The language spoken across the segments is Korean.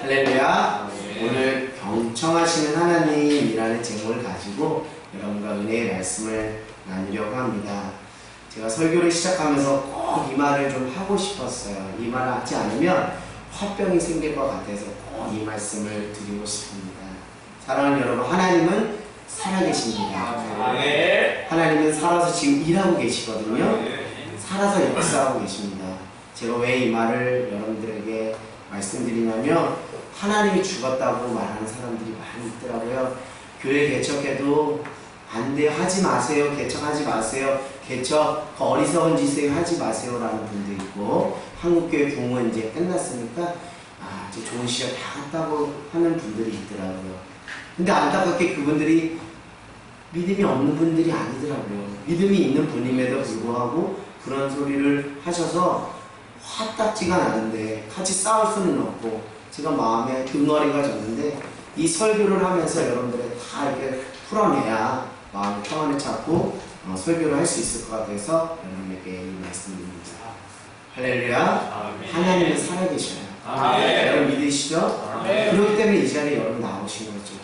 할렐루야. 오늘 경청하시는 하나님이라는 제목을 가지고 여러분과 은혜의 말씀을 나누려고 합니다. 제가 설교를 시작하면서 꼭 이 말을 좀 하고 싶었어요. 이 말을 하지 않으면 화병이 생길 것 같아서 꼭 이 말씀을 드리고 싶습니다. 사랑하는 여러분, 하나님은 살아계십니다. 하나님은 살아서 지금 일하고 계시거든요. 살아서 역사하고 계십니다. 제가 왜 이 말을 여러분들에게 말씀드리냐면, 하나님이 죽었다고 말하는 사람들이 많이 있더라고요. 교회 개척해도 안 돼요, 하지 마세요, 개척하지 마세요, 개척 어리석은 짓을 하지 마세요 라는 분도 있고, 한국교회 부흥은 이제 끝났으니까 이제 좋은 시절 다 갔다고 하는 분들이 있더라고요. 근데 안타깝게 그분들이 믿음이 없는 분들이 아니더라고요. 믿음이 있는 분임에도 불구하고 그런 소리를 하셔서 화딱지가 나는데 같이 싸울 수는 없고, 제가 마음에 등어리가 졌는데 이 설교를 하면서 여러분들의 다 이렇게 풀어내야 마음의 평안을 찾고 설교를 할 수 있을 것 같아서 여러분에게 이 말씀드립니다. 할렐루야. 하나님은 살아계셔요. 여러분 믿으시죠? 그렇기 때문에 이 자리에 여러분 나오신 거죠.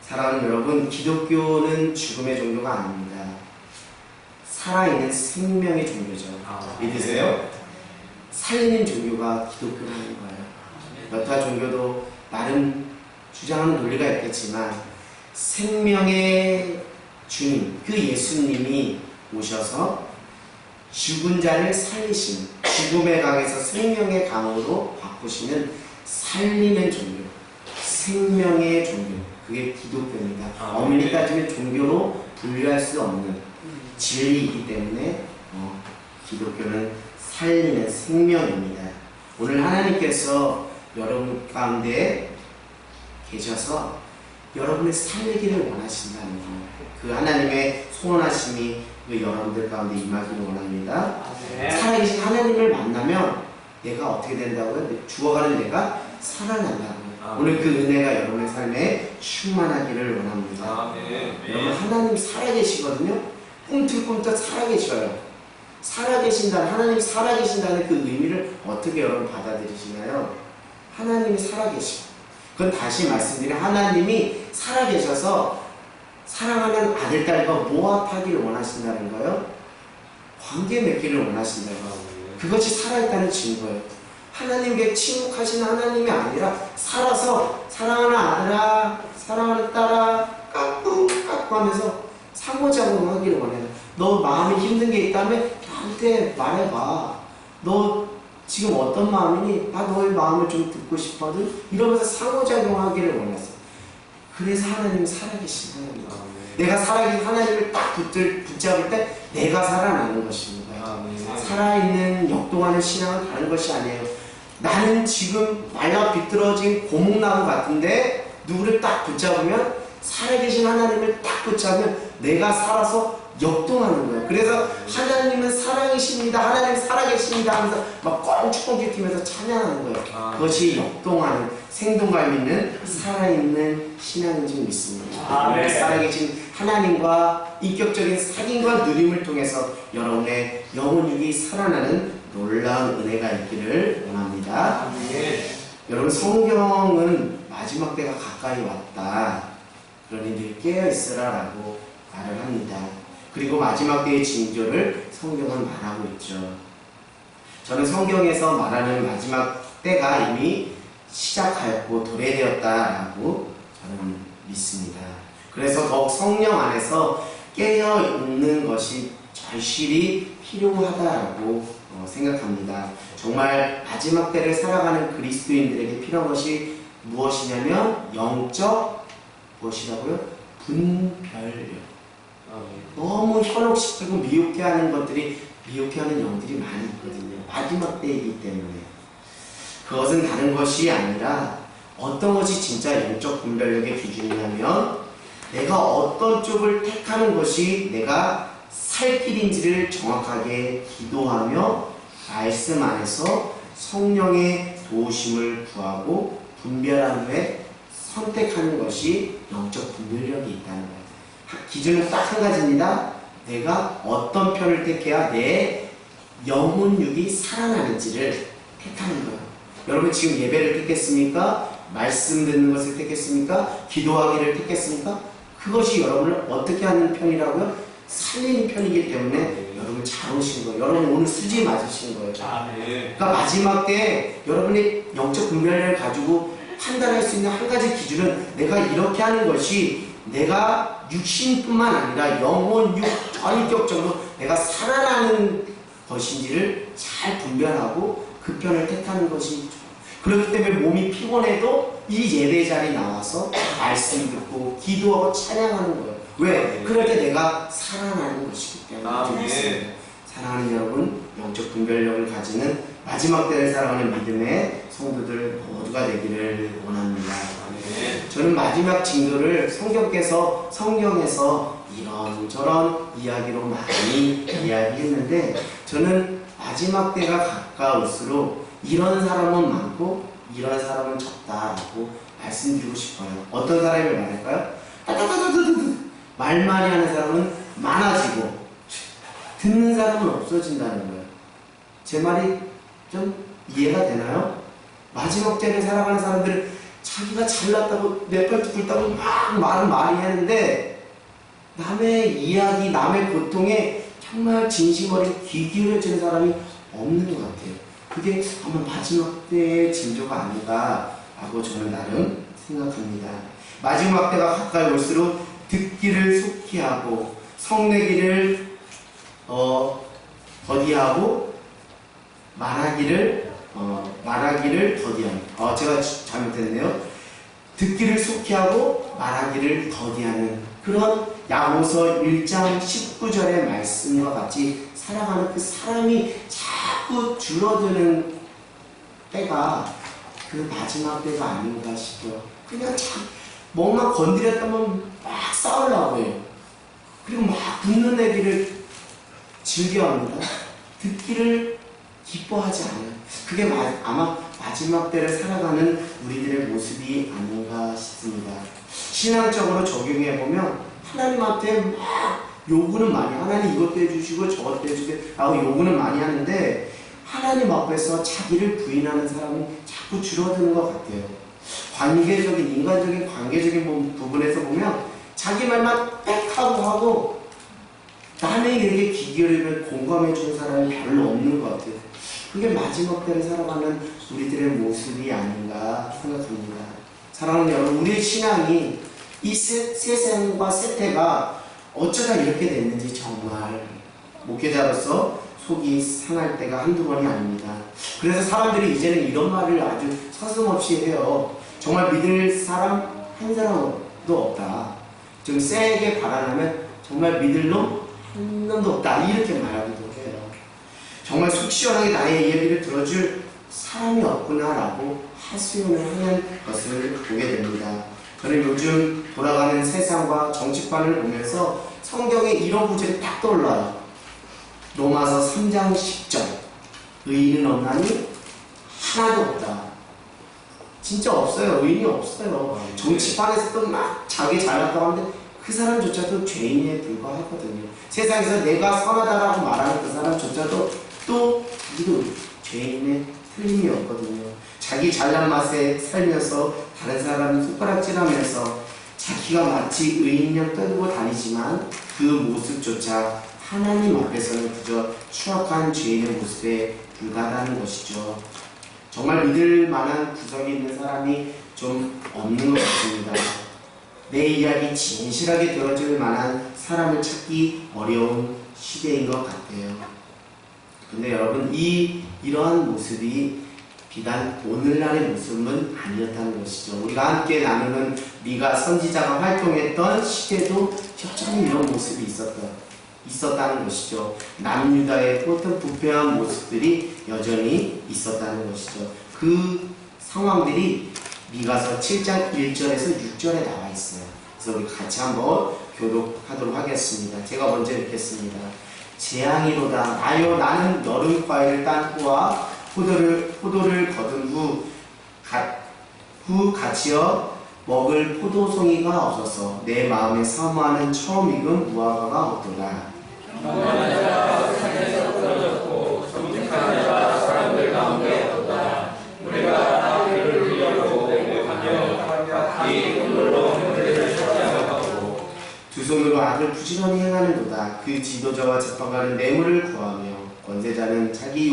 사랑하는 여러분, 기독교는 죽음의 종교가 아닙니다. 살아있는 생명의 종교죠. 믿으세요? 살리는 종교가 기독교라는 거예요. 여타 종교도 나름 주장하는 논리가 있겠지만, 생명의 주님, 그 예수님이 오셔서 죽은 자를 살리신, 죽음의 강에서 생명의 강으로 바꾸시는 살리는 종교, 생명의 종교, 그게 기독교입니다. 엄밀히 따지면 종교로 분류할 수 없는 진리이기 때문에 기독교는 살리는 생명입니다. 오늘 하나님께서 여러분 가운데 계셔서 여러분을 살리기를 원하신다는 거예요. 그 하나님의 소원하심이 여러분들 가운데 임하기를 원합니다. 살아계신 하나님을 만나면 내가 어떻게 된다고요? 죽어가는 내가 살아난다고요. 오늘 그 은혜가 여러분의 삶에 충만하기를 원합니다. 여러분, 하나님 살아계시거든요. 꿈틀꿈틀 살아계셔요. 살아계신다는, 하나님이 살아계신다는 그 의미를 어떻게 여러분 받아들이시나요? 하나님이 살아계시고, 그건 다시 말씀드리면 하나님이 살아계셔서 사랑하는 아들, 딸과 모합하기를 원하신다는 거예요. 관계 맺기를 원하신다는 거예요. 그것이 살아있다는 증거예요. 하나님께 침묵하신 하나님이 아니라 살아서 사랑하는 아들아, 사랑하는 딸아, 까꿍 하면서 상호작용하기를 원해요. 너 마음이 힘든 게 있다면 나한테 말해봐. 너 지금 어떤 마음이니? 나 너의 마음을 좀 듣고 싶거든? 이러면서 상호작용하기를 원했어. 그래서 하나님이 살아계신 하나님이다. 내가 살아계신 하나님을 딱 붙잡을 때 내가 살아나는 것입니다. 살아있는 역동하는 신앙은 다른 것이 아니에요. 나는 지금 말라 비뚤어진 고목나무 같은데 누구를 딱 붙잡으면, 살아계신 하나님을 딱 붙잡으면 내가 살아서 역동하는 거예요. 그래서 하나님은 사랑이십니다, 하나님 살아계십니다 하면서 막 꽁충꽁충 뛰면서 찬양하는 거예요. 그것이 역동하는, 생동감 있는 살아있는 신앙인 줄 믿습니다. 살아계신 하나님과 인격적인 사귐과 누림을 통해서 여러분의 영혼육이 살아나는 놀라운 은혜가 있기를 원합니다. 여러분, 성경은 마지막 때가 가까이 왔다, 그러니 늘 깨어있으라 라고 말을 합니다. 그리고 마지막 때의 징조를 성경은 말하고 있죠. 저는 성경에서 말하는 마지막 때가 이미 시작하였고 도래되었다라고 저는 믿습니다. 그래서 더욱 성령 안에서 깨어있는 것이 절실히 필요하다라고 생각합니다. 정말 마지막 때를 살아가는 그리스도인들에게 필요한 것이 무엇이냐면, 영적 무엇이라고요? 분별력. 너무 현혹시키고 미혹해 하는 것들이, 미혹해 하는 영들이 많이 있거든요. 마지막 때이기 때문에. 그것은 다른 것이 아니라, 어떤 것이 진짜 영적 분별력의 기준이냐면, 내가 어떤 쪽을 택하는 것이 내가 살 길인지를 정확하게 기도하며 말씀 안에서 성령의 도우심을 구하고 분별한 후에 선택하는 것이 영적 분별력이 있다는 거예요. 기준은 딱 한 가지입니다. 내가 어떤 편을 택해야 내 영혼육이 살아나는지를 택하는 거예요. 여러분, 지금 예배를 택했습니까? 말씀 듣는 것을 택했습니까? 기도하기를 택했습니까? 그것이 여러분을 어떻게 하는 편이라고요? 살리는 편이기 때문에 여러분 잘 오신 거예요. 여러분 오늘 수지 맞으신 거예요. 그러니까 마지막 때 여러분이 영적 분별력을 가지고 판단할 수 있는 한 가지 기준은 내가 이렇게 하는 것이 내가 육신뿐만 아니라 영혼, 전인격적으로 내가 살아나는 것인지를 잘 분별하고 그 편을 택하는 것이 그렇기 때문에 몸이 피곤해도 이 예배 자리에 나와서 말씀 듣고 기도하고 찬양하는 거예요. 왜? 그럴 때 내가 살아나는 것이기 때문에 사랑하는 여러분, 영적 분별력을 가지는 마지막 때를 살아가는 믿음의 성도들 모두가 되기를 원합니다. 저는 마지막 징조를 성경에서 이런저런 이야기로 많이 이야기했는데 저는 마지막 때가 가까울수록 이런 사람은 많고 이런 사람은 적다라고 말씀드리고 싶어요. 어떤 사람을 말할까요? 말 많이 하는 사람은 많아지고 듣는 사람은 없어진다는 거예요. 제 말이 좀 이해가 되나요? 마지막 때를 살아가는 사람들은 자기가 잘났다고 내팔 뚫다고 막 말을 많이 하는데 남의 이야기, 남의 고통에 정말 진심 어린 귀 기울여지는 사람이 없는 것 같아요. 그게 아마 마지막 때의 징조가 아닌가라고 저는 나름 생각합니다. 마지막 때가 가까이 올수록 듣기를 속히 하고 성내기를 더디하고 말하기를 더디하는. 제가 잘못했네요. 듣기를 속히 하고 말하기를 더디하는 그런 야고보서 1장 19절의 말씀과 같이 살아가는 그 사람이 자꾸 줄어드는 때가 그 마지막 때가 아닌가 싶어요. 그냥 뭔가 건드렸다면 막 싸우려고 해요. 그리고 막 붙는 얘기를 즐겨합니다. 듣기를 기뻐하지 않아요. 그게 아마 마지막 때를 살아가는 우리들의 모습이 아닌가 싶습니다. 신앙적으로 적용해보면 하나님한테 막 요구는 많이 하나님 이것도 해주시고 저것도 해주시고 라고 요구는 많이 하는데 하나님 앞에서 자기를 부인하는 사람이 자꾸 줄어드는 것 같아요. 인간적인 관계적인 부분에서 보면 자기 말만 빽 하고 남의 얘기에 귀 기울이면 공감해주는 사람이 별로 없는 것 같아요. 그게 마지막 때를 살아가는 우리들의 모습이 아닌가 생각합니다. 사랑하는 여러분, 우리의 신앙이 이 세상과 세태가 어쩌다 이렇게 됐는지 정말 목회자로서 속이 상할 때가 한두 번이 아닙니다. 그래서 사람들이 이제는 이런 말을 아주 서슴없이 해요. 정말 믿을 사람 한 사람도 없다. 좀 세게 발언하면 정말 믿을 놈 한 놈도 없다. 이렇게 말하기도 해요. 정말 속 시원하게 나의 이야기를 들어줄 사람이 없구나라고 하소연을 하는 것을 보게 됩니다. 저는 요즘 돌아가는 세상과 정치판을 보면서 성경에 이런 구절이 딱 떠올라요. 로마서 3장 10절 의인은 없나니 하나도 없다. 진짜 없어요. 의인이 없어요. 정치판에서도 막 자기 잘났다고 하는데 그 사람조차도 죄인에 불과하거든요. 세상에서 내가 선하다라고 말하는 그 사람조차도 또 자기도 죄인의 틀림이 없거든요. 자기 잘난 맛에 살면서 다른 사람을 손가락질하면서 자기가 마치 의인력 떨고 다니지만 그 모습조차 하나님 앞에서는 그저 추악한 죄인의 모습에 불과하다는 것이죠. 정말 믿을 만한 구석이 있는 사람이 좀 없는 것 같습니다. 내 이야기 진실하게 들어줄 만한 사람을 찾기 어려운 시대인 것 같아요. 근데 여러분, 이러한 모습이 비단 오늘날의 모습은 아니었다는 것이죠. 우리가 함께 나누는 미가 선지자가 활동했던 시대도 여전히 이런 모습이 있었다는 것이죠. 남유다의 어떤 부패한 모습들이 여전히 있었다는 것이죠. 그 상황들이 미가서 7장 1절에서 6절에 나와 있어요. 그래서 우리 같이 한번 교독하도록 하겠습니다. 제가 먼저 읽겠습니다. 재앙이로다. 나여 나는 여름 과일을 딴 후와 포도를 거둔 후 갓이어 먹을 포도송이가 없어서 내 마음에 사모하는 처음 익은 무화과가 없도다. 경건한 자가 산에서 떨어졌고 정직한 자가 사람들 가운데 없도다. 우리가 그를 위하고 회복하며 이 눈물로 그들을 찾아가고 두 손으로 악을 부지런히 행하는도다. 그 지도자와 재판관은 뇌물을 구하며 권세자는 자기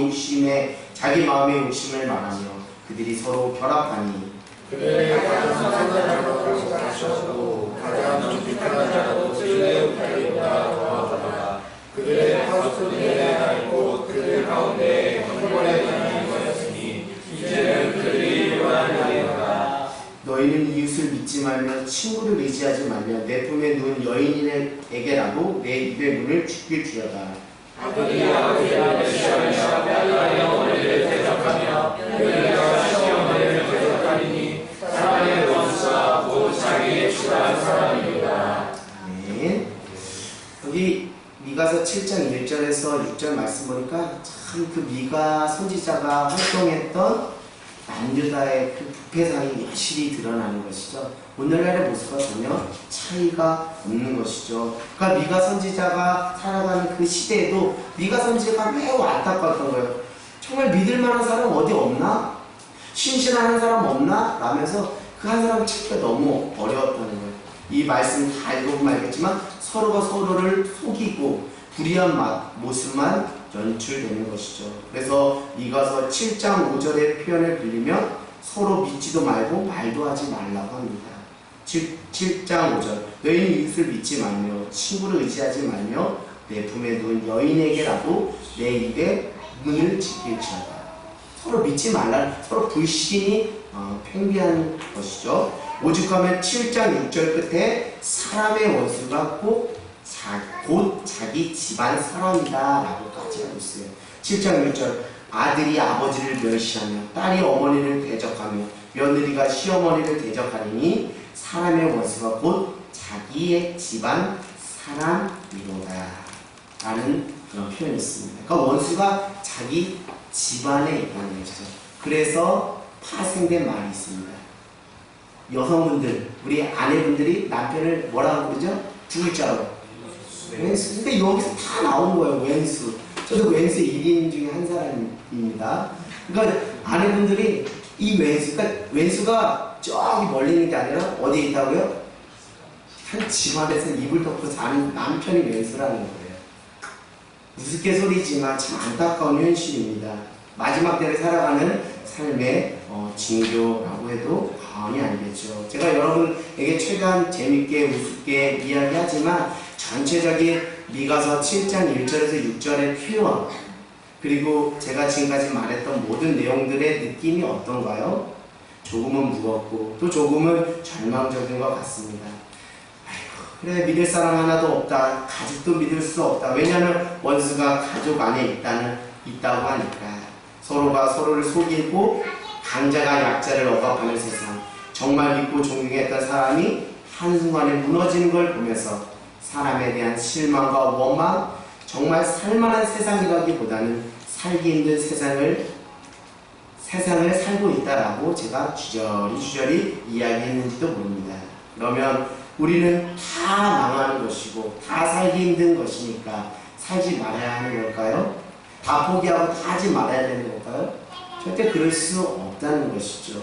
마음의 욕심을 말하며 그들이 서로 결합하니 그들의 가장 선한 자도 가셨고 가장 비판한 자도 그들의 우탈보다 더하더라. 그들의 하수들에 닳고 그들 가운데 형벌에 다니는 것이니 이제는 그들이 요란하리로다. 너희는 이웃을 믿지 말며 친구를 의지하지 말며 내 품에 누운 여인에게라도 내 입의 문을 죽일지어다. 아들이 아버지를 시험하며 딸이 어머니를 대적하며 며느리가 시어머니를 대적하리니 사람의 원수가 곧 자기의 추한 사람이니라. 아멘. 여기 미가서 7장 1절에서 6절 말씀 보니까 참 그 미가 선지자가 활동했던 남유다의 그 부패상이 여실히 드러나는 것이죠. 오늘날의 모습과 전혀 차이가 없는 것이죠. 그러니까 미가 선지자가 살아가는 그 시대에도 미가 선지자가 매우 안타까웠던 거예요. 정말 믿을 만한 사람 어디 없나? 신실한 사람 없나? 라면서 그 한 사람 찾기가 너무 어려웠다는 거예요. 이 말씀 다 읽어보면 알겠지만 서로가 서로를 속이고 불의한 모습만 연출되는 것이죠. 그래서 미가서 7장 5절의 표현을 빌리면 서로 믿지도 말고 말도 하지 말라고 합니다. 7장 5절 너희는 이웃을 믿지 말며 친구를 의지하지 말며 내 품에 누운 여인에게라도 내 입에 문을 지킬지어다. 서로 믿지 말라. 서로 불신이 팽배한 것이죠. 오죽하면 7장 6절 끝에 사람의 원수가 곧 자기 집안 사람이다 라고까지 하고 있어요. 7장 6절 아들이 아버지를 멸시하며 딸이 어머니를 대적하며 며느리가 시어머니를 대적하리니 사람의 원수가 곧 자기의 집안 사람이로다 라는 그런 표현이 있습니다. 그러니까 원수가 자기 집안에 있다는 것이죠. 그래서 파생된 말이 있습니다. 여성분들, 우리 아내분들이 남편을 뭐라고 부르죠? 두 글자로 왼수. 근데 여기서 다 나온 거예요. 왼수. 저도 왼수 1인 중에 한 사람입니다. 그러니까 아내분들이 이 왼수, 그러니까 왼수가 저기 멀리 있는 게 아니라 어디에 있다고요? 한 집안에서 이불 덮고 자는 남편이 왼수라는 거예요. 우스갯소리지만 참 안타까운 현실입니다. 마지막 때를 살아가는 삶의 징조라고 해도 과언이 아니겠죠. 제가 여러분에게 최대한 재밌게 우습게 이야기하지만 전체적인 미가서 7장 1절에서 6절의 표현 그리고 제가 지금까지 말했던 모든 내용들의 느낌이 어떤가요? 조금은 무겁고 또 조금은 절망적인 것 같습니다. 아이고, 그래 믿을 사람 하나도 없다. 가족도 믿을 수 없다. 왜냐하면 원수가 가족 안에 있다고 하니까 서로가 서로를 속이고 강자가 약자를 억압하는 세상 정말 믿고 존경했던 사람이 한순간에 무너지는 걸 보면서 사람에 대한 실망과 원망 정말 살만한 세상이라기보다는 살기 힘든 세상을 살고 있다라고 제가 주저리 이야기했는지도 모릅니다. 그러면 우리는 다 망하는 것이고 다 살기 힘든 것이니까 살지 말아야 하는 걸까요? 다 포기하고 다 하지 말아야 되는 걸까요? 절대 그럴 수 없다는 것이죠.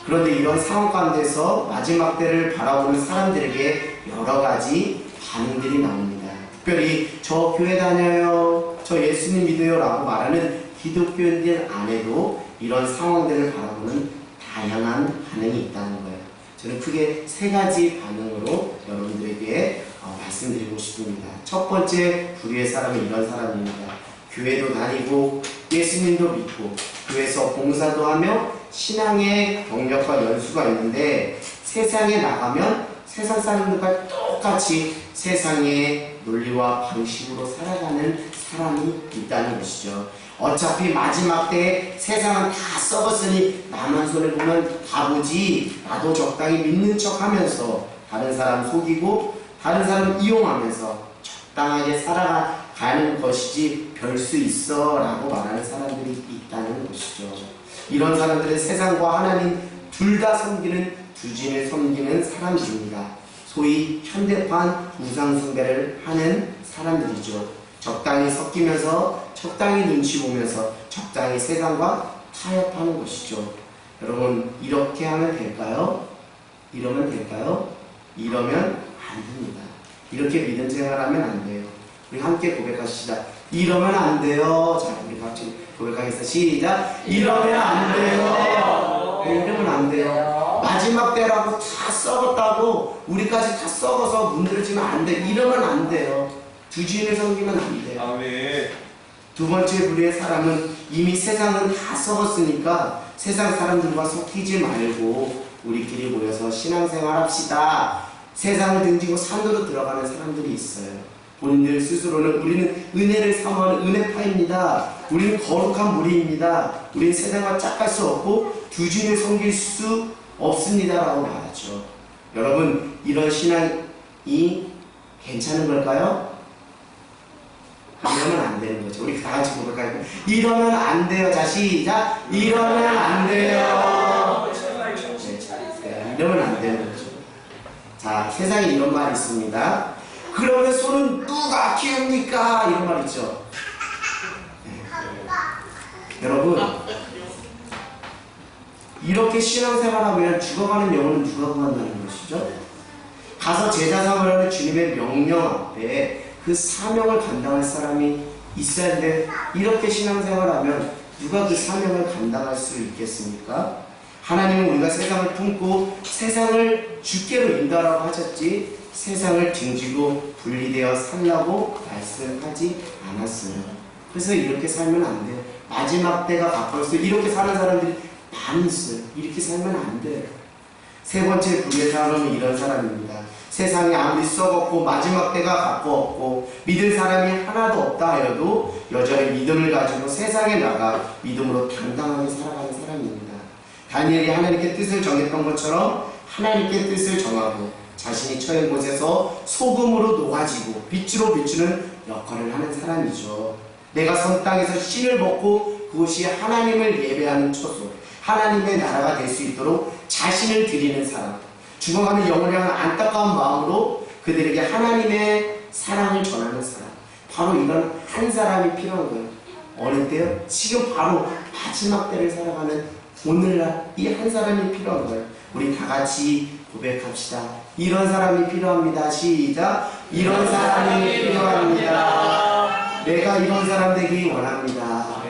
그런데 이런 상황 가운데서 마지막 때를 바라보는 사람들에게 여러 가지 반응들이 나옵니다. 특별히 저 교회 다녀요, 저 예수님 믿어요 라고 말하는 기독교인들 안에도 이런 상황들을 바라보는 다양한 반응이 있다는 거예요. 저는 크게 세 가지 반응으로 여러분들에게 말씀드리고 싶습니다. 첫 번째 불의의 사람은 이런 사람입니다. 교회도 다니고 예수님도 믿고 교회에서 봉사도 하며 신앙의 경력과 연수가 있는데 세상에 나가면 세상 사람들과 똑같이 세상의 논리와 방식으로 살아가는 사람이 있다는 것이죠. 어차피 마지막 때에 세상은 다 썩었으니 나만 손해보면 바보지. 나도 적당히 믿는 척하면서 다른 사람 속이고 다른 사람 이용하면서 적당하게 살아가는 것이지 별 수 있어 라고 말하는 사람들이 있다는 것이죠. 이런 사람들은 세상과 하나님 둘 다 섬기는 두진을 섬기는 사람들입니다. 소위 현대판 우상숭배를 하는 사람들이죠. 적당히 섞이면서 적당히 눈치 보면서 적당히 세상과 타협하는 것이죠. 여러분, 이렇게 하면 될까요? 이러면 될까요? 이러면 안 됩니다. 이렇게 믿음 생활하면 안 돼요. 우리 함께 고백하시자. 이러면 안 돼요. 자, 우리 같이 고백하겠습니다. 시작. 이러면 안 돼요. 네, 이러면 안 돼요. 마지막 때라고 다 썩었다고 우리까지 다 썩어서 문드러지면 안 돼. 이러면 안 돼요. 두 주인을 섬기면 안 돼요. 아멘. 두 번째 부류의 사람은 이미 세상은 다 썩었으니까 세상 사람들과 섞이지 말고 우리끼리 모여서 신앙생활 합시다. 세상을 등지고 산으로 들어가는 사람들이 있어요. 본인들 스스로는 우리는 은혜를 사모하는 은혜파입니다. 우리는 거룩한 무리입니다. 우리는 세상과 짝갈 수 없고 두 주인을 섬길 수 없습니다. 라고 말하죠. 여러분, 이런 신앙이 괜찮은 걸까요? 이러면 안 되는 거죠. 우리 다 같이 고백할까요? 이러면 안 돼요. 자, 시작. 이러면 안 돼요. 네, 이러면 안 되는 거죠. 자, 세상에 이런 말이 있습니다. 그러면 소는 누가 키웁니까? 이런 말 있죠. 네. 여러분, 이렇게 신앙생활하면 죽어가는 영혼은 누가 구한다는 것이죠? 가서 제자 삼으라는 주님의 명령 앞에 그 사명을 감당할 사람이 있어야 하는데, 이렇게 신앙생활하면 누가 그 사명을 감당할 수 있겠습니까? 하나님은 우리가 세상을 품고 세상을 주께로 인도하라고 하셨지 세상을 등지고 분리되어 살라고 말씀하지 않았어요. 그래서 이렇게 살면 안 돼요. 마지막 때가 가까웠어요. 이렇게 사는 사람들이 많이 있어요. 이렇게 살면 안 돼요. 세 번째 부류의 사람은 이런 사람입니다. 세상이 아무리 썩었고 마지막 때가 가까웠고 믿을 사람이 하나도 없다 하여도 여전히 믿음을 가지고 세상에 나가 믿음으로 당당하게 살아가는 사람입니다. 다니엘이 하나님께 뜻을 정했던 것처럼 하나님께 뜻을 정하고 자신이 처한 곳에서 소금으로 녹아지고 빛으로 비추는 역할을 하는 사람이죠. 내가 선 땅에서 씨를 먹고 그곳이 하나님을 예배하는 처소, 하나님의 나라가 될 수 있도록 자신을 드리는 사람, 죽어가는 영혼을 향한 안타까운 마음으로 그들에게 하나님의 사랑을 전하는 사람, 바로 이런 한 사람이 필요한 거예요. 어느 때요? 지금 바로 마지막 때를 살아가는 오늘날 이 한 사람이 필요한 거예요. 우리 다 같이 고백합시다. 이런 사람이 필요합니다. 시작. 이런 사람이 필요합니다. 내가 이런 사람 되기 원합니다.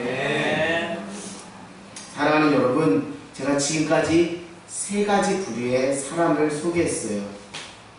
사랑하는 여러분, 제가 지금까지 세 가지 부류의 사람을 소개했어요.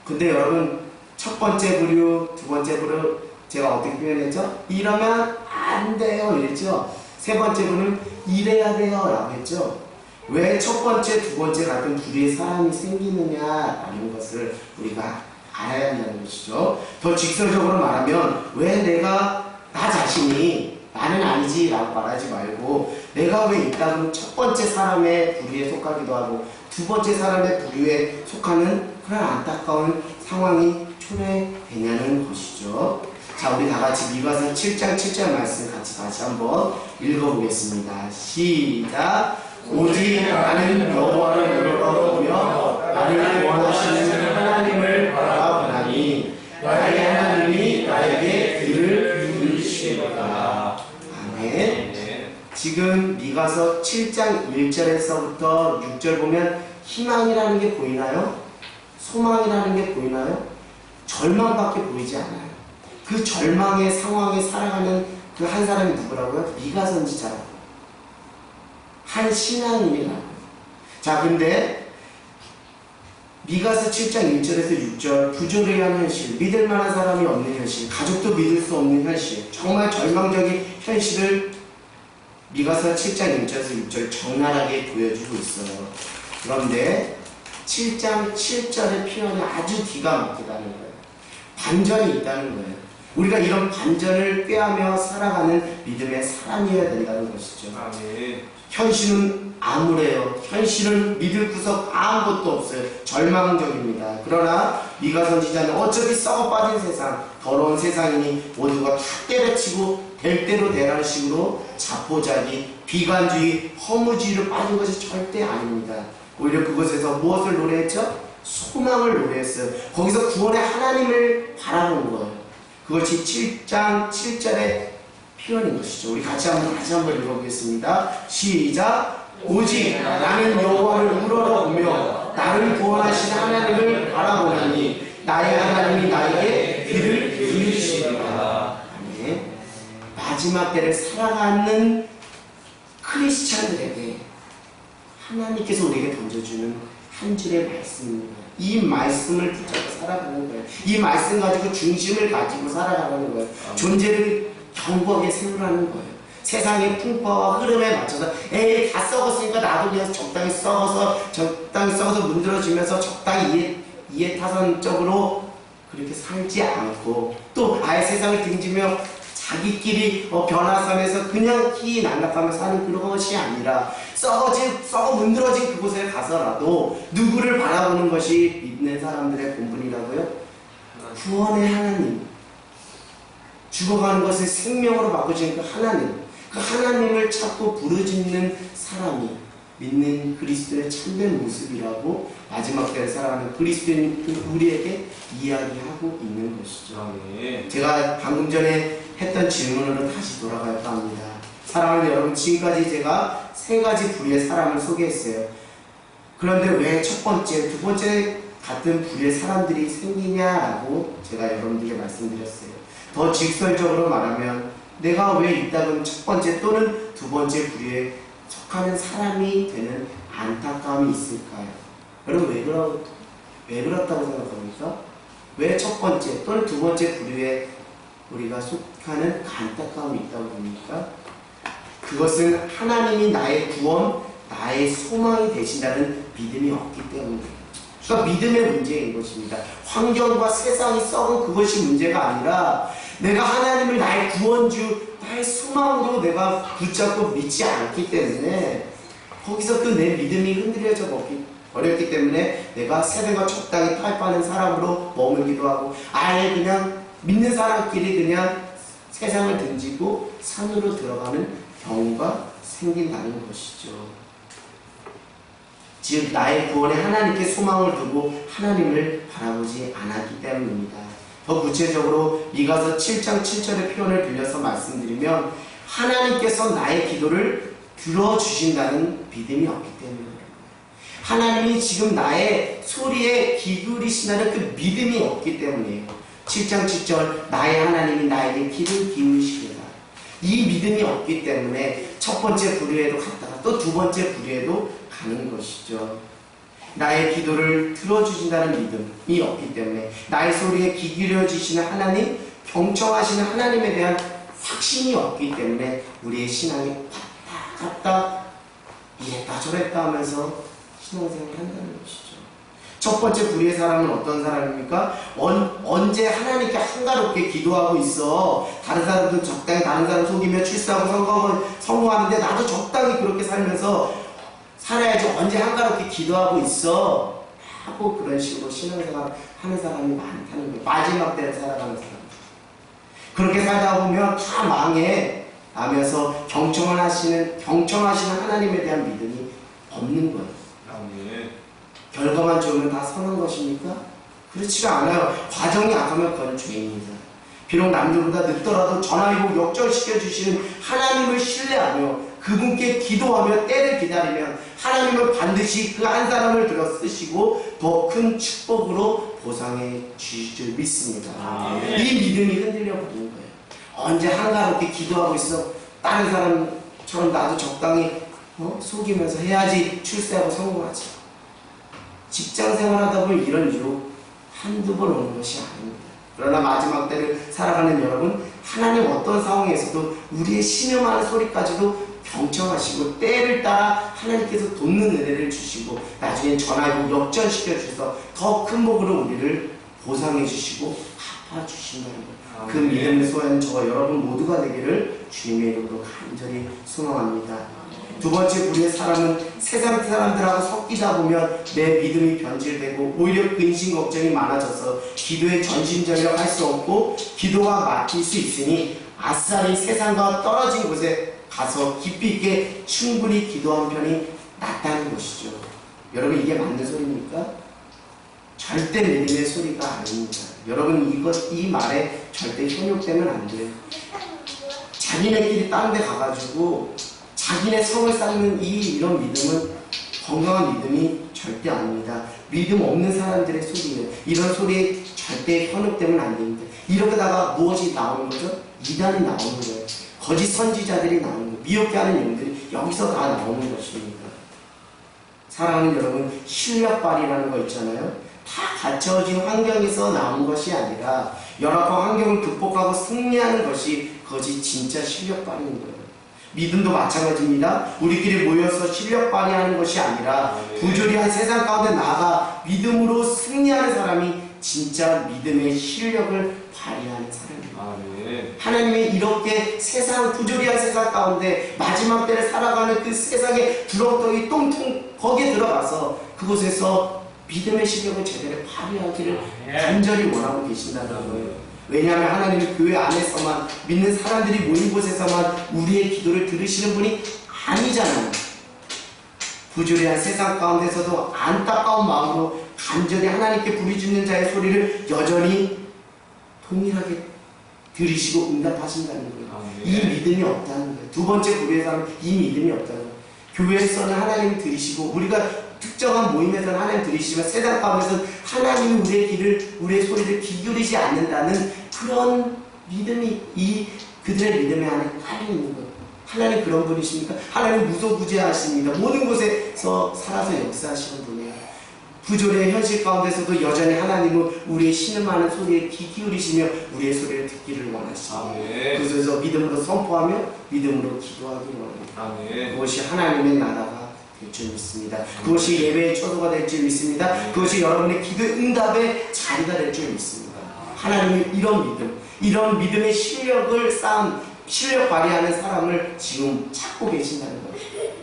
근데 여러분, 첫 번째 부류, 두 번째 부류 제가 어떻게 표현했죠? 이러면 안 돼요 이랬죠. 세 번째 부류는 이래야 돼요 라고 했죠. 왜 첫 번째, 두 번째 같은 부류의 사람이 생기느냐라는 것을 우리가 알아야 한다는 것이죠. 더 직설적으로 말하면 왜 내가 나 자신이 나는 아니지 라고 말하지 말고 내가 왜 있다면 첫 번째 사람의 부류에 속하기도 하고 두 번째 사람의 부류에 속하는 그런 안타까운 상황이 초래되냐는 것이죠. 자, 우리 다 같이 미가서 7장 7절 말씀 같이 다시 한번 읽어보겠습니다. 시작. 오직 나는 여호와를 바라보며 나를 구원하시는 하나님을 바라보나니 나의 하나님이 나에게 귀를 기울이시리로다. 아멘. 지금 미가서 7장 1절에서부터 6절 보면 희망이라는 게 보이나요? 소망이라는 게 보이나요? 절망밖에 보이지 않아요. 그 절망의 상황에 살아가는 그 한 사람이 누구라고요? 미가 선지자라고. 한 신앙인이라고. 자, 근데 미가서 7장 1절에서 6절 부조리한 현실, 믿을 만한 사람이 없는 현실, 가족도 믿을 수 없는 현실, 정말 절망적인 현실을 미가서 7장 1절에서 6절 적나라하게 보여주고 있어요. 그런데 7장 7절의 표현이 아주 기가 막히다는 거예요. 반전이 있다는 거예요. 우리가 이런 반전을 꾀하며 살아가는 믿음의 사람이어야 된다는 것이죠. 아멘. 현실은 암울해요. 현실은 믿을 구석 아무것도 없어요. 절망적입니다. 그러나 미가 선지자는 어차피 썩어 빠진 세상, 더러운 세상이니 모두가 다 때려치고 될 대로 되라는 식으로 자포자기, 비관주의, 허무주의로 빠진 것이 절대 아닙니다. 오히려 그곳에서 무엇을 노래했죠? 소망을 노래했어요. 거기서 구원의 하나님을 바라본 거예요. 그것이 7장 7절의 표현인 것이죠. 우리 같이 다시 한번 읽어보겠습니다. 시작. 오직 나는 여호와를 우러러보며 나를 구원하시는 하나님을 바라보나니 나의 하나님이 나에게 귀를 기울이시리라. 아멘. 마지막 때를 살아가는 크리스찬들에게 하나님께서 우리에게 던져주는 한 줄의 말씀입니다. 이 말씀을 붙잡고 살아가는 거예요. 이 말씀 가지고 중심을 가지고 살아가는 거예요. 존재를 견고하게 세우라는 거예요. 세상의 풍파와 흐름에 맞춰서 에이 다 썩었으니까 나도 그냥 적당히 썩어서 문드러지면서 적당히 이해타산적으로 그렇게 살지 않고 또 아예 세상을 등지며 자기끼리 변화섬에서 그냥 희날락하며 사는 그런 것이 아니라 썩어 문드러진 그곳에 가서라도 누구를 바라보는 것이 믿는 사람들의 본분이라고요? 구원의 하나님, 죽어가는 것을 생명으로 바꾸시는 그 하나님, 그 하나님을 찾고 부르짖는 사람이 믿는 그리스도의 참된 모습이라고 마지막 때를 살아가는 그리스도인 우리에게 이야기하고 있는 것이죠. 제가 방금 전에 했던 질문으로 다시 돌아갈까 합니다. 사랑하는 여러분, 지금까지 제가 세 가지 부류의 사람을 소개했어요. 그런데 왜 첫 번째, 두 번째 같은 부류의 사람들이 생기냐라고 제가 여러분들에게 말씀드렸어요. 더 직설적으로 말하면 내가 왜 이따금 첫 번째 또는 두 번째 부류에 속하는 사람이 되는 안타까움이 있을까요? 여러분 왜 그렇다고 생각합니까? 왜 첫 번째 또는 두 번째 부류에 우리가 속하는 안타까움이 있다고 봅니까? 그것은 하나님이 나의 구원, 나의 소망이 되신다는 믿음이 없기 때문이에요. 그러니까 믿음의 문제인 것입니다. 환경과 세상이 썩은 그것이 문제가 아니라 내가 하나님을 나의 구원주, 나의 소망으로 내가 붙잡고 믿지 않기 때문에 거기서 그 내 믿음이 흔들려져 버렸기 때문에 내가 세상과 적당히 타협하는 사람으로 머물기도 하고 아예 그냥 믿는 사람끼리 그냥 세상을 등지고 산으로 들어가는 경우가 생긴다는 것이죠. 즉 나의 구원에 하나님께 소망을 두고 하나님을 바라보지 않았기 때문입니다. 더 구체적으로 미가서 7장 7절의 표현을 빌려서 말씀드리면 하나님께서 나의 기도를 들어주신다는 믿음이 없기 때문입니다. 하나님이 지금 나의 소리에 귀 기울이신다는 그 믿음이 없기 때문이에요. 7장 7절 나의 하나님이 나에게 귀를 기울이시리라. 이 믿음이 없기 때문에 첫 번째 부류에도 갔다가 또 두 번째 부류에도 가는 것이죠. 나의 기도를 들어주신다는 믿음이 없기 때문에 나의 소리에 귀 기울여주시는 하나님, 경청하시는 하나님에 대한 확신이 없기 때문에 우리의 신앙이 왔다 갔다 이랬다 저랬다 하면서 신앙생활을 한다는 것이죠. 첫 번째 부류의 사람은 어떤 사람입니까? 언제 하나님께 한가롭게 기도하고 있어. 다른 사람도 적당히 다른 사람 속이며 출세하고 성공하는데 나도 적당히 그렇게 살면서 살아야지 언제 한가롭게 기도하고 있어. 하고 그런 식으로 신앙생활 하는 사람이 많다는 거예요. 마지막 때를 살아가는 사람. 그렇게 살다 보면 다 망해 하면서 경청하시는 하나님에 대한 믿음이 없는 거예요. 결과만 좋으면 다 선한 것입니까? 그렇지가 않아요. 과정이 악하면 그건 죄입니다. 비록 남들보다 늦더라도 전화이고 역전시켜주시는 하나님을 신뢰하며 그분께 기도하며 때를 기다리면 하나님은 반드시 그 한 사람을 들어 쓰시고 더 큰 축복으로 보상해 주실 줄 믿습니다. 이 믿음이 흔들려 버리는 거예요. 언제 한가롭게 기도하고 있어. 다른 사람처럼 나도 적당히 속이면서 해야지 출세하고 성공하지. 직장 생활하다 보면 이런 유혹 한두 번 오는 것이 아닙니다. 그러나 마지막 때를 살아가는 여러분, 하나님 어떤 상황에서도 우리의 신음하는 소리까지도 경청하시고 때를 따라 하나님께서 돕는 은혜를 주시고 나중에 전화하고 역전시켜 주셔서 더 큰 복으로 우리를 보상해 주시고 갚아주신다는 것. 그 믿음을 소유하는 저와 여러분 모두가 되기를 주님의 이름으로 간절히 소망합니다. 두 번째 부류의 사람은 세상 사람들하고 섞이다 보면 내 믿음이 변질되고 오히려 근심 걱정이 많아져서 기도에 전심전력할 수 없고 기도가 막힐 수 있으니 아싸리 세상과 떨어진 곳에 가서 깊이 있게 충분히 기도한 편이 낫다는 것이죠. 여러분 이게 맞는 소리입니까? 절대 믿음의 소리가 아닙니다. 여러분 이 말에 절대 현혹되면 안 돼요. 자기네끼리 다른 데 가가지고 자기네 성을 쌓는 이런 믿음은 건강한 믿음이 절대 아닙니다. 믿음 없는 사람들의 소리예요. 이런 소리에 절대 현혹되면 안 됩니다. 이러다가 무엇이 나오는 거죠? 이단이 나오는 거예요. 거짓 선지자들이 나오는 거예요. 미혹게 하는 영들이 여기서 다 나오는 것입니다. 사랑하는 여러분, 실력발이라는 거 있잖아요. 다 갖춰진 환경에서 나온 것이 아니라 열악한 환경을 극복하고 승리하는 것이 그것이 진짜 실력발인 거예요. 믿음도 마찬가지입니다. 우리끼리 모여서 실력 발휘하는 것이 아니라 부조리한 세상 가운데 나아가 믿음으로 승리하는 사람이 진짜 믿음의 실력을 발휘하는 사람입니다. 하나님이 이렇게 부조리한 세상 가운데 마지막 때를 살아가는 그 세상의 두렁덩이 똥통 거기에 들어가서 그곳에서 믿음의 실력을 제대로 발휘하기를 간절히 원하고 계신다는 거예요. 왜냐하면 하나님은 교회 안에서만 믿는 사람들이 모인 곳에서만 우리의 기도를 들으시는 분이 아니잖아요. 부조리한 세상 가운데서도 안타까운 마음으로 간절히 하나님께 부르짖는 자의 소리를 여전히 동일하게 들으시고 응답하신다는 거예요. 이 믿음이 없다는 거예요. 두 번째 부류에서는 이 믿음이 없다는 거예요. 교회에서는 하나님 들으시고 우리가 특정한 모임에서는 하나님 들으시지만 세상 가운데서는 하나님이 우리의 소리를 기울이지 않는다는 그런 믿음이 그들의 믿음의 안에 깔려 있는 거예요. 하나님 그런 분이십니까? 하나님 무소부재하십니다. 모든 곳에서 살아서 역사하시는 분이에요. 부조리의 현실 가운데서도 여전히 하나님은 우리의 신음하는 소리에 귀 기울이시며 우리의 소리를 듣기를 원하십니다. 그래서 믿음으로 선포하며 믿음으로 기도하기를 원합니다. 그것이 하나님의 나라가 될 줄 믿습니다. 그것이 예배의 초소가 될 줄 믿습니다. 그것이 여러분의 기도 응답의 자리가 될 줄 믿습니다. 하나님이 이런 믿음의 실력을 쌓은 실력 발휘하는 사람을 지금 찾고 계신다는 거예요.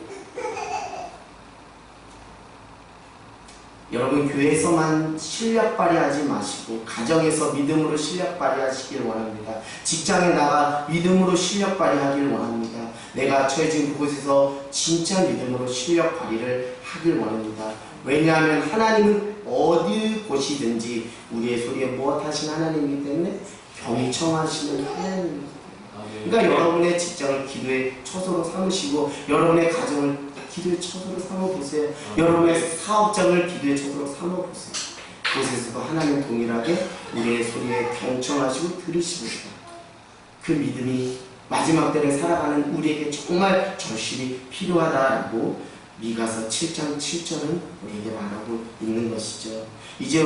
여러분 교회에서만 실력 발휘하지 마시고 가정에서 믿음으로 실력 발휘하시길 원합니다. 직장에 나가 믿음으로 실력 발휘하길 원합니다. 내가 처해진 그곳에서 진짜 믿음으로 실력 발휘를 하길 원합니다. 왜냐하면 하나님은 어디 곳이든지 우리의 소리에 무엇하신 하나님이기 때문에 경청하시는 하나님입니다. 그러니까 여러분의 직장을 기도의 처소로 삼으시고 여러분의 가정을 기도의 처소로 삼아보세요. 여러분의 사업장을 기도의 처소로 삼아보세요. 그곳에서도 하나님 동일하게 우리의 소리에 경청하시고 들으십니다. 그 믿음이 마지막 때를 살아가는 우리에게 정말 절실히 필요하다라고 미가서 7장 7절은 우리에게 말하고 있는 것이죠. 이제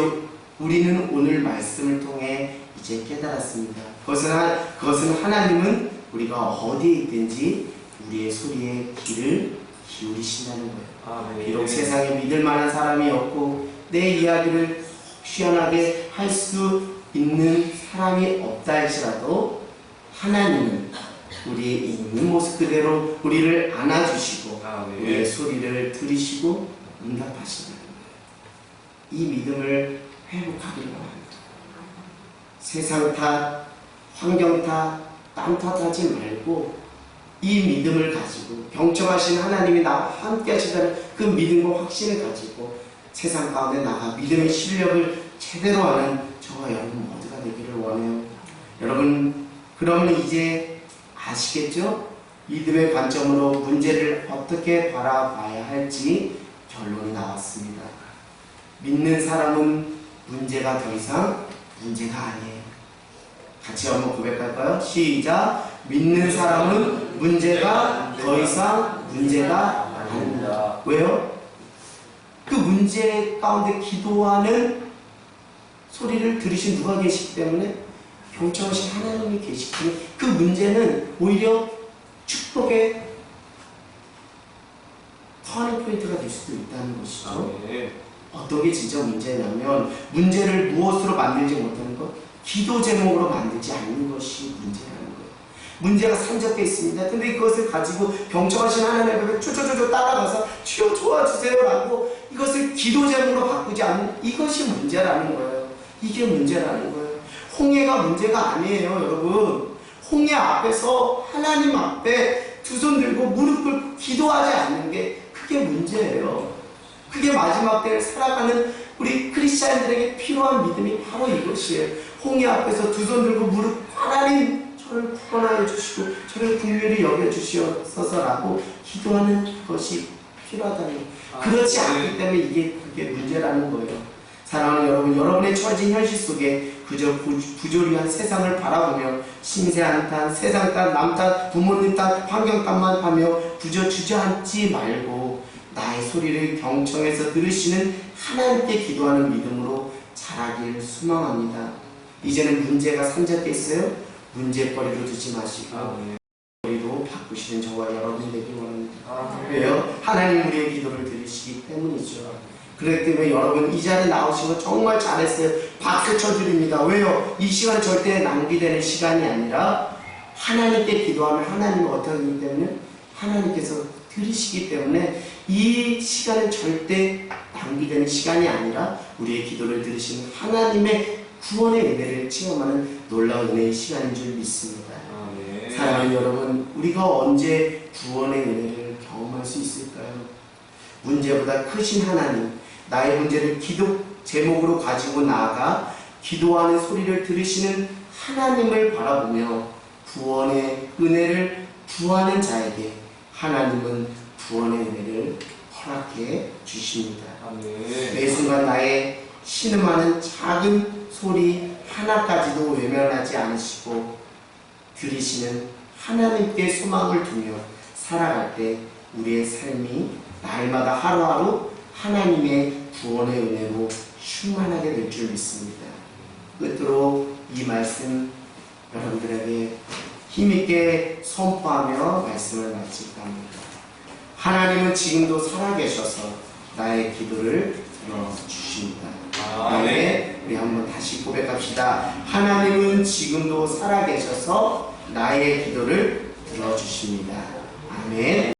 우리는 오늘 말씀을 통해 이제 깨달았습니다. 그것은 하나님은 우리가 어디에 있든지 우리의 소리에 귀를 기울이신다는 거예요. 비록 세상에 믿을 만한 사람이 없고 내 이야기를 시원하게 할 수 있는 사람이 없다 할지라도 하나님은 우리의 있는 모습 그대로 우리를 안아주시고 우리의 소리를 들으시고 응답하신다는 거예요. 이 믿음을 회복하기를 바랍니다. 세상 탓, 환경 탓, 땀 탓하지 말고 이 믿음을 가지고 경청하신 하나님이 나와 함께 하신다는 그 믿음과 확신을 가지고 세상 가운데 나가 믿음의 실력을 제대로 하는 저와 여러분 모두가 되기를 원해요. 여러분 그러면 이제 아시겠죠? 믿음의 관점으로 문제를 어떻게 바라봐야 할지 결론이 나왔습니다. 믿는 사람은 문제가 더 이상 문제가 아니에요. 같이 한번 고백할까요? 시작! 믿는 사람은 문제가 더 이상 문제가 아닙니다. 왜요? 그 문제 가운데 기도하는 소리를 들으신 누가 계시기 때문에 경청하신 하나님이 계시기 때문에 그 문제는 오히려 축복의 터닝 포인트가 될 수도 있다는 것이죠. 어떤 게 진짜 문제냐면 문제를 무엇으로 만들지 못하는 것, 기도 제목으로 만들지 않는 것이 문제라는 거예요. 문제가 산적해 있습니다. 근데 그것을 가지고 경청하신 하나님 앞에 쪼쪼쪼쪼 따라가서 주여 도와주세요 라고 이것을 기도 제목으로 바꾸지 않는 이것이 문제라는 거예요. 이게 문제라는 거예요. 홍해가 문제가 아니에요, 여러분. 홍해 앞에서 하나님 앞에 두 손 들고 무릎 꿇고 기도하지 않는 게 그게 문제예요. 그게 마지막 때를 살아가는 우리 크리스찬들에게 필요한 믿음이 바로 이것이에요. 홍해 앞에서 두 손 들고 무릎 하나님 저를 구원하여 주시고 저를 긍휼히 여겨 주시옵소서라고 기도하는 것이 필요하다니. 그렇지 않기 때문에 그게 문제라는 거예요. 사랑하는 여러분, 여러분의 처진 현실 속에 그저 부조리한 세상을 바라보며 신세 한탄, 세상 탓, 남 탓, 부모님 탓, 환경 탓만 하며 그저 주저앉지 말고 나의 소리를 경청해서 들으시는 하나님께 기도하는 믿음으로 자라길 소망합니다. 이제는 문제가 산적해 있어요? 문제거리로 두지 마시고 머리로 바꾸시는 저와 여러분이 되길 원합니다. 왜요? 하나님 우리의 기도를 들으시기 때문이죠. 그렇기 때문에 여러분 이 자리에 나오신 거 정말 잘했어요. 박수 쳐드립니다. 왜요? 이 시간 절대 낭비되는 시간이 아니라 하나님께 기도하면 하나님은 어떻게 하기 때문에 하나님께서 들으시기 때문에 이 시간은 절대 낭비되는 시간이 아니라 우리의 기도를 들으시는 하나님의 구원의 은혜를 체험하는 놀라운 은혜의 시간인 줄 믿습니다. 사랑하는 여러분, 우리가 언제 구원의 은혜를 경험할 수 있을까요? 문제보다 크신 하나님, 나의 문제를 기도 제목으로 가지고 나아가 기도하는 소리를 들으시는 하나님을 바라보며 구원의 은혜를 구하는 자에게 하나님은 구원의 은혜를 허락해 주십니다. 매 순간 나의 신음하는 작은 소리 하나까지도 외면하지 않으시고 들으시는 하나님께 소망을 두며 살아갈 때 우리의 삶이 날마다 하루하루 하나님의 구원의 은혜로 충만하게 될 줄 믿습니다. 끝으로 이 말씀 여러분들에게 힘있게 선포하며 말씀을 마칠까 합니다. 하나님은 지금도 살아계셔서 나의 기도를 들어주십니다. 아멘. 우리 한번 다시 고백합시다. 하나님은 지금도 살아계셔서 나의 기도를 들어주십니다. 아멘.